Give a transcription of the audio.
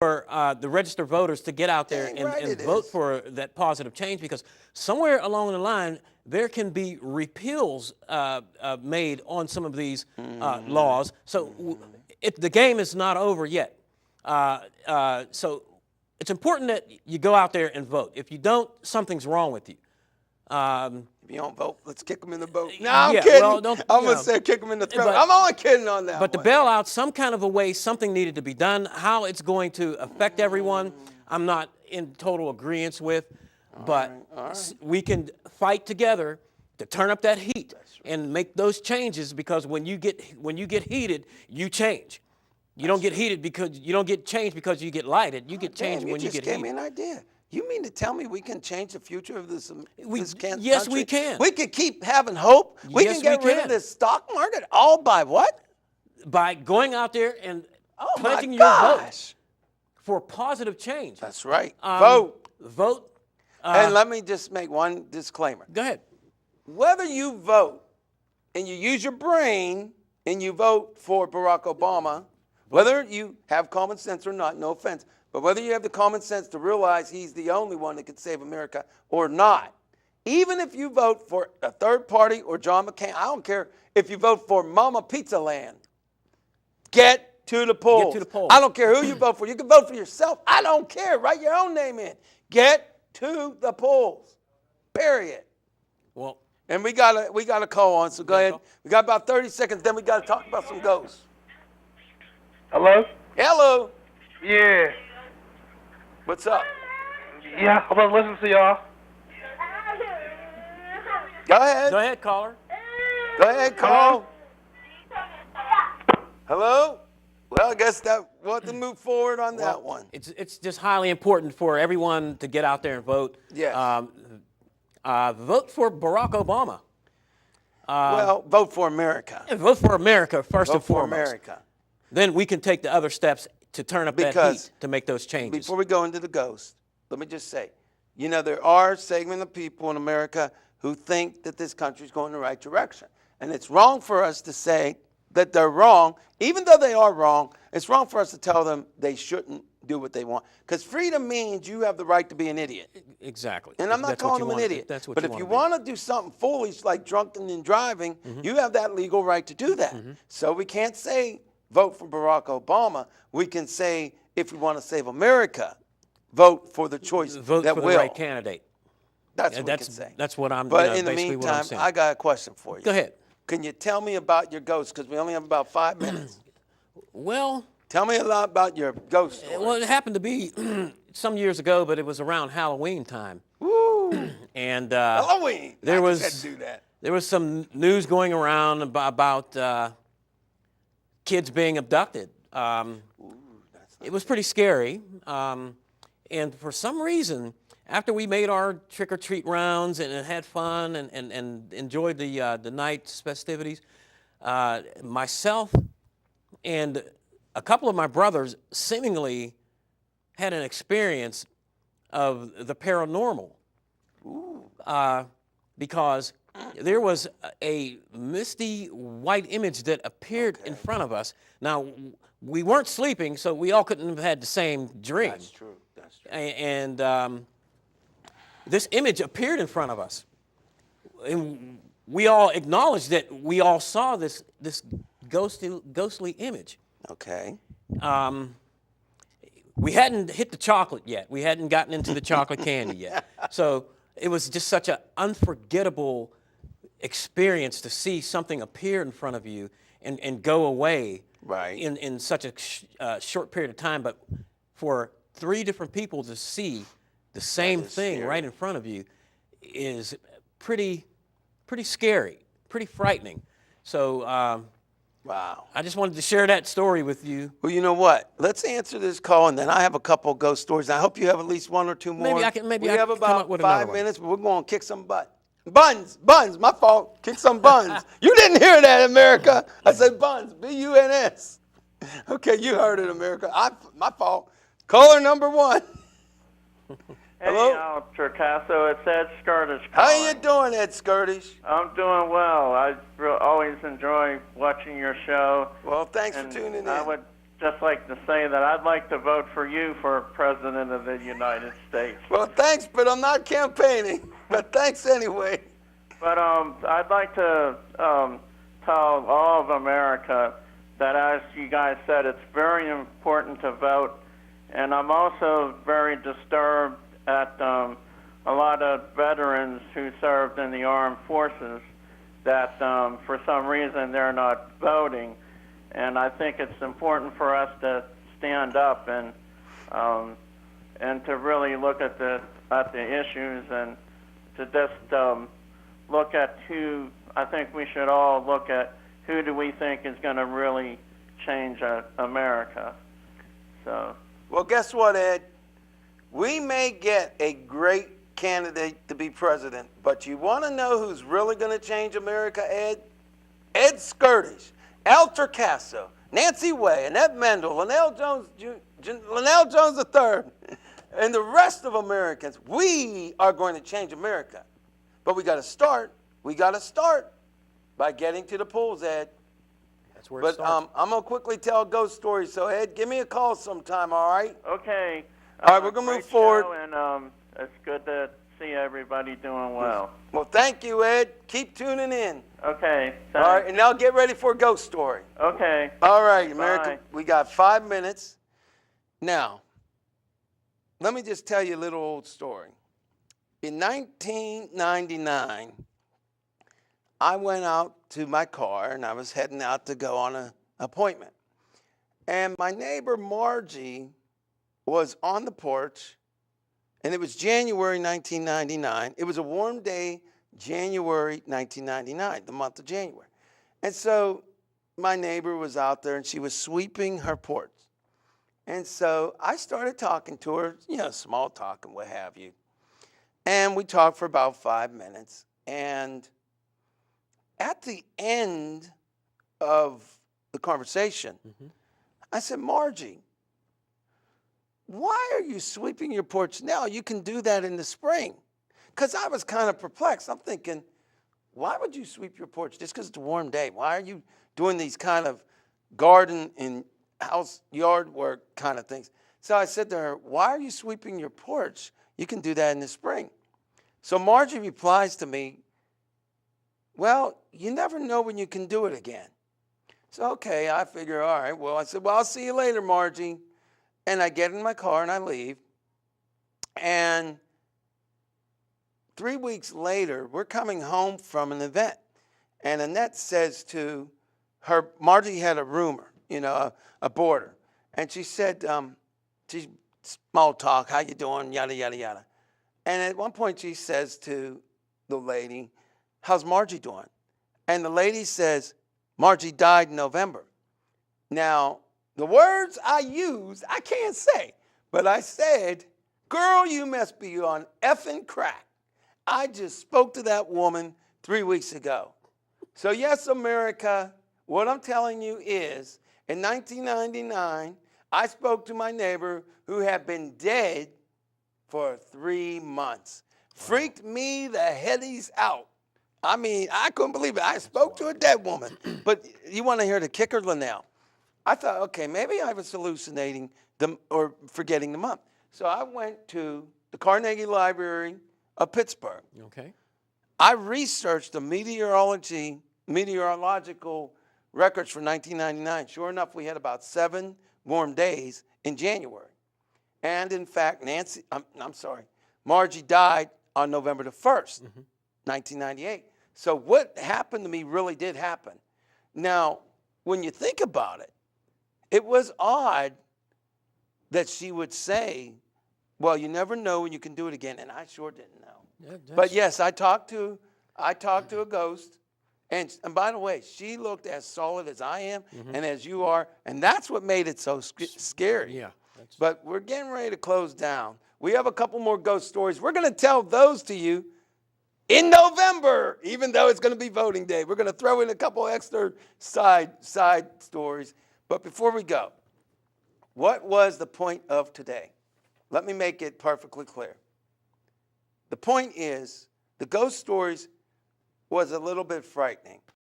for the registered voters to get out there and vote for that positive change, because somewhere along the line there can be repeals made on some of these laws. So the game is not over yet. So it's important that you go out there and vote. If you don't, something's wrong with you. If you don't vote, let's kick them in the boat. No, I'm kidding. Well, I'm going to say kick them in the throat. I'm only kidding on that But the bailout, some kind of a way, something needed to be done. How it's going to affect everyone, I'm not in total agreement with. But we can fight together to turn up that heat and make those changes, because when you get heated, you change. You don't get heated because you don't get changed because you get lighted. You get changed when you get heated. You just gave me an idea. You mean to tell me we can change the future of this country? Yes, we can. We can keep having hope. We can get rid of this stock market all by what? By going out there and pledging your vote for positive change. That's right. Vote. Vote. And let me just make one disclaimer. Go ahead. Whether you vote and you use your brain and you vote for Barack Obama, whether you have common sense or not, no offense, but whether you have the common sense to realize he's the only one that could save America or not, even if you vote for a third party or John McCain, I don't care if you vote for Mama Pizza Land, get to the polls. Get to the polls. I don't care who you vote for. You can vote for yourself. I don't care. Write your own name in. Get to the polls. Period. Well, and we got a call on, so go ahead. We got about 30 seconds, then we got to talk about some ghosts. Hello? Hello. Yeah. What's up? Yeah, I was listening to y'all. Go ahead. Go ahead, caller. Go ahead, call. Hello? Well, I guess we'll have to move forward on that one. It's just highly important for everyone to get out there and vote. Yes. Vote for Barack Obama. Well, vote for America. And vote for America first and foremost. Vote for America. Then we can take the other steps to turn up that heat to make those changes. Before we go into the ghost, let me just say, there are a segment of people in America who think that this country is going in the right direction. And it's wrong for us to say that they're wrong. Even though they are wrong, it's wrong for us to tell them they shouldn't do what they want. Because freedom means you have the right to be an idiot. Exactly. And I'm not calling them an idiot. But if you want to do something foolish like drunken and driving, you have that legal right to do that. So we can't say vote for Barack Obama. We can say, if we want to save America, vote for the choice vote that for will. the right candidate. That's what we can say. That's what I'm. But in the basically meantime, what I'm I got a question for you. Go ahead. Can you tell me about your ghost? Because we only have about 5 minutes. Well, tell me a lot about your ghost story. Well, it happened to be some years ago, but it was around Halloween time. Woo! And Halloween. There I just had to do that. There was some news going around about kids being abducted. It was pretty scary. And for some reason, after we made our trick-or-treat rounds and had fun and enjoyed the night's festivities, myself and a couple of my brothers seemingly had an experience of the paranormal. Because there was a misty white image that appeared in front of us. Now, we weren't sleeping, so we all couldn't have had the same dream. That's true. That's true. And this image appeared in front of us. And we all acknowledged that we all saw this ghostly image. Okay. We hadn't hit the chocolate yet. We hadn't gotten into the chocolate candy yet. So it was just such an unforgettable experience to see something appear in front of you and go away in such a short period of time. But for 3 different people to see the same thing right in front of you is pretty scary, pretty frightening. So wow. I just wanted to share that story with you. Well, you know what? Let's answer this call, and then I have a couple of ghost stories. I hope you have at least 1 or 2 more. Maybe I can we have come about up with 5 another minutes, but we're going to kick some butt. Buns, my fault. Kick some buns. You didn't hear that, America. I said buns, B-U-N-S. Okay, you heard it, America. My fault. Caller number 1. Hello? Hey, Albert Torcaso. It's Ed Skirtish. How you doing, Ed Skirtish? I'm doing well. I always enjoy watching your show. Well, thanks for tuning in. I would just like to say that I'd like to vote for you for President of the United States. Well, thanks, but I'm not campaigning. But thanks anyway. But I'd like to tell all of America that, as you guys said, it's very important to vote. And I'm also very disturbed at a lot of veterans who served in the armed forces that for some reason they're not voting. And I think it's important for us to stand up and to really look at the issues and to just look at who. I think we should all look at who do we think is going to really change America. So. Well, guess what, Ed? We may get a great candidate to be president, but you want to know who's really going to change America, Ed? Ed Skirtish, Albert Torcaso, Nancy Way, Annette Mendel, Lenell Jones III, and the rest of Americans. We are going to change America. But we got to start. We got to start by getting to the polls, Ed. That's where it But starts. I'm going to quickly tell a ghost story. So, Ed, give me a call sometime, all right? Okay. All right, we're gonna move great forward. show, and it's good to see everybody doing well. Well, thank you, Ed. Keep tuning in. Okay. All right, Thanks. and now get ready for a ghost story. Okay. All right, America, Bye. we got 5 minutes. Now, let me just tell you a little old story. In 1999, I went out to my car, and I was heading out to go on an appointment. And my neighbor, Margie, was on the porch, and it was January 1999. It was a warm day, January 1999, the month of January. And so my neighbor was out there, and she was sweeping her porch. And so I started talking to her, small talk and what have you. And we talked for about 5 minutes. And at the end of the conversation, I said, Margie, why are you sweeping your porch now? You can do that in the spring. Because I was kind of perplexed. I'm thinking, why would you sweep your porch just because it's a warm day? Why are you doing these kind of garden and house yard work kind of things? So I said to her, why are you sweeping your porch? You can do that in the spring. So Margie replies to me, well, you never know when you can do it again. So, okay, I figure, all right, well, I said, well, I'll see you later, Margie. And I get in my car and I leave. And 3 weeks later, we're coming home from an event. And Annette says to her, Margie had a roomer, a boarder. And she said, she small talk, how you doing, yada, yada, yada. And at one point she says to the lady, how's Margie doing? And the lady says, Margie died in November. Now, the words I used, I can't say, but I said, girl, you must be on effing crack. I just spoke to that woman 3 weeks ago. So yes, America, what I'm telling you is, in 1999, I spoke to my neighbor who had been dead for 3 months. Freaked me the headies out. I mean, I couldn't believe it. I spoke to a dead woman. But you want to hear the kicker, Lenell? I thought, okay, maybe I was hallucinating or forgetting the month. So I went to the Carnegie Library of Pittsburgh. Okay. I researched the meteorological records for 1999. Sure enough, we had about 7 warm days in January. And in fact, Margie died on November the 1st, 1998. So what happened to me really did happen. Now, when you think about it, it was odd that she would say, well, you never know when you can do it again, and I sure didn't know. But yes, I talked to a ghost, and by the way, she looked as solid as I am and as you are, and that's what made it so scary. Yeah. But we're getting ready to close down. We have a couple more ghost stories. We're going to tell those to you in November, even though it's going to be voting day. We're going to throw in a couple extra side stories. But before we go, what was the point of today? Let me make it perfectly clear. The point is, the ghost stories was a little bit frightening.